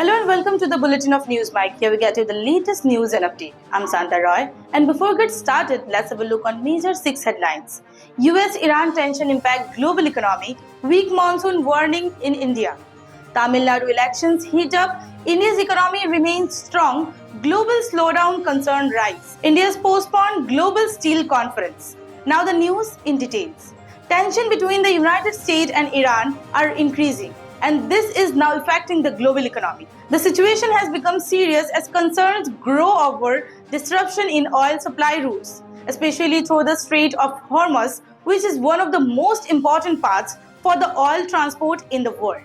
Hello and welcome to the Bulletin of News Mike. Here we get you the latest news and update. I'm Santa Roy, and before we get started, let's have a look on major 6 headlines. US-Iran tension impact global economy, weak monsoon warning in India. Tamil Nadu elections heat up, India's economy remains strong, global slowdown concern rise. India's postponed global steel conference. Now the news in details. Tension between the United States and Iran are increasing, and this is now affecting the global economy. The situation has become serious as concerns grow over disruption in oil supply routes, especially through the Strait of Hormuz, which is one of the most important paths for the oil transport in the world.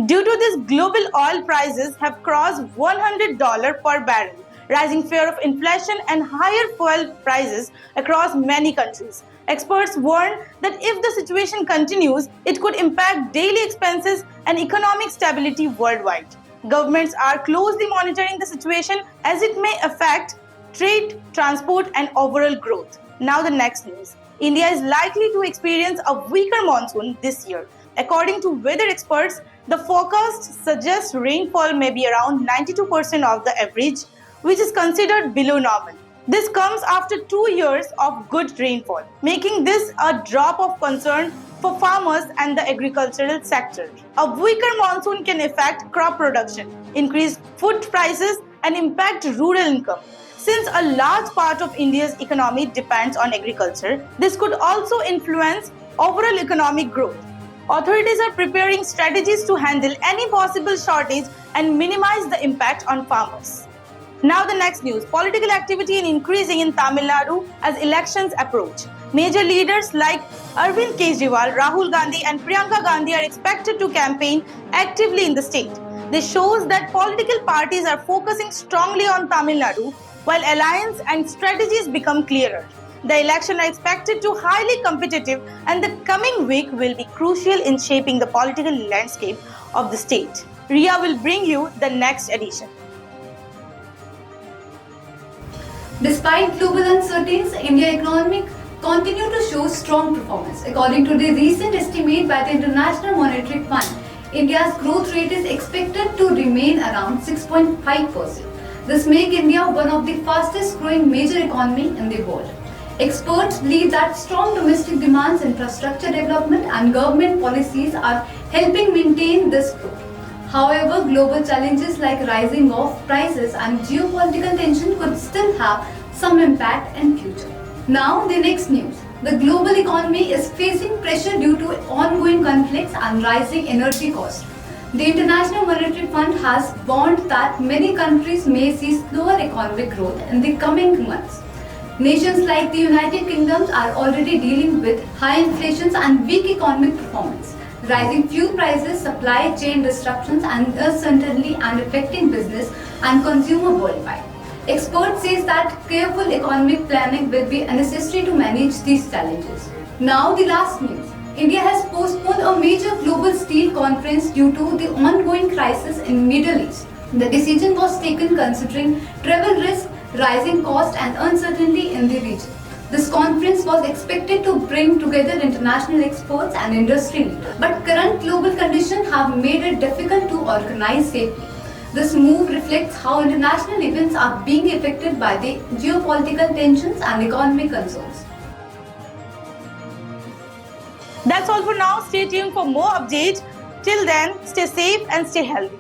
Due to this, global oil prices have crossed $100 per barrel, rising fear of inflation and higher fuel prices across many countries. Experts warn that if the situation continues, it could impact daily expenses and economic stability worldwide. Governments are closely monitoring the situation as it may affect trade, transport, and overall growth. Now the next news. India is likely to experience a weaker monsoon this year. According to weather experts, the forecast suggests rainfall may be around 92% of the average, which is considered below normal. This comes after 2 years of good rainfall, making this a drop of concern for farmers and the agricultural sector. A weaker monsoon can affect crop production, increase food prices, and impact rural income. Since a large part of India's economy depends on agriculture, this could also influence overall economic growth. Authorities are preparing strategies to handle any possible shortage and minimize the impact on farmers. Now the next news. Political activity is increasing in Tamil Nadu as elections approach. Major leaders like Arvind Kejriwal, Rahul Gandhi and Priyanka Gandhi are expected to campaign actively in the state. This shows that political parties are focusing strongly on Tamil Nadu while alliance and strategies become clearer. The elections are expected to be highly competitive and the coming week will be crucial in shaping the political landscape of the state. Ria will bring you the next edition. Despite global uncertainties, India's economy continued to show strong performance. According to the recent estimate by the International Monetary Fund, India's growth rate is expected to remain around 6.5%. This makes India one of the fastest growing major economies in the world. Experts believe that strong domestic demands, infrastructure development and government policies are helping maintain this growth. However, global challenges like rising of prices and geopolitical tension could still have some impact in future. Now the next news. The global economy is facing pressure due to ongoing conflicts and rising energy costs. The International Monetary Fund has warned that many countries may see slower economic growth in the coming months. Nations like the United Kingdom are already dealing with high inflation and weak economic performance. Rising fuel prices, supply chain disruptions and uncertainty and affecting business and consumer worldwide. Experts say that careful economic planning will be necessary to manage these challenges. Now the last news. India has postponed a major global steel conference due to the ongoing crisis in Middle East. The decision was taken considering travel risk, rising cost and uncertainty in the region. This conference was expected to bring together international experts and industry leaders, but current global conditions have made it difficult to organize safely. This move reflects how international events are being affected by the geopolitical tensions and economic concerns. That's all for now. Stay tuned for more updates. Till then, stay safe and stay healthy.